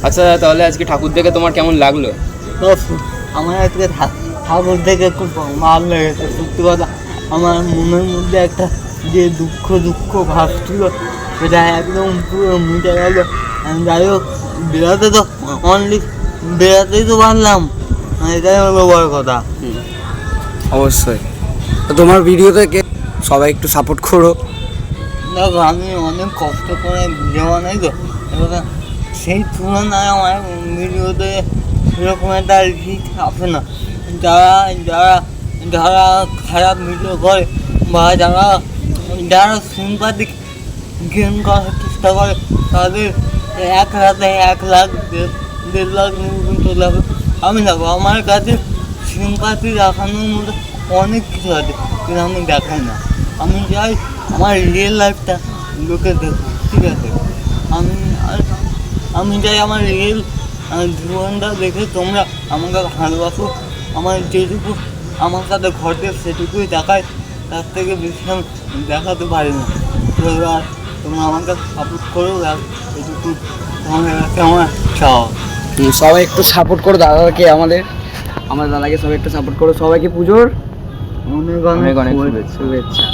আচ্ছা তাহলে আজকে ঠাকুর দেখে তোমার কেমন লাগলো? আমার আজকে ঠাকুর দেখে খুব ভালো লেগেছে। সত্যি কথা, আমার মনের মধ্যে একটা যে দুঃখ ভাব ছিল সেটা একদম পুরো মিটে গেল। যাই হোক, বেড়াতে তো অনলি বেড়াতেই তো পারলাম, এটাই হলো বড় কথা। অবশ্যই। তো তোমার ভিডিওতে সবাই একটু সাপোর্ট করো। দেখো, আমি অনেক কষ্ট করে ভিডিও বানাই তো, এবার সেই তুলনায় আমার ভিডিওতে সেরকম একটা রিচ আসে না। যারা যারা যারা খারাপ ভিডিও করে বা যারা সিম্পাথিক গেম করার চেষ্টা করে, তাদের এক রাতে 1 লাখ 1.5 লাখ চলে আসে। আমি দেখো, আমার কাছে সিম্পাথি দেখানোর মতো অনেক কিছু আছে, কিন্তু আমি দেখাই না। আমি চাই আমার রিয়েল লাইফটা লোকে দেখুক, ঠিক আছে? আমি চাই আমার রিয়েল জীবনটা দেখে তোমরা আমাকে ভালোবাসো। আমার যেটুকু আমার সাথে ঘটে সেটুকুই দেখায়, তার থেকে বেশি আমি দেখাতে পারি না। এবার তোমরা আমাকে সাপোর্ট করো, এটুকু তোমাদের কাছে আমার চাও। সবাই একটু সাপোর্ট করো দাদাকে, আমাদের দাদাকে সবাই একটু সাপোর্ট করো। সবাইকে পুজোর অনেক অনেক অনেক শুভেচ্ছা। শুভেচ্ছা।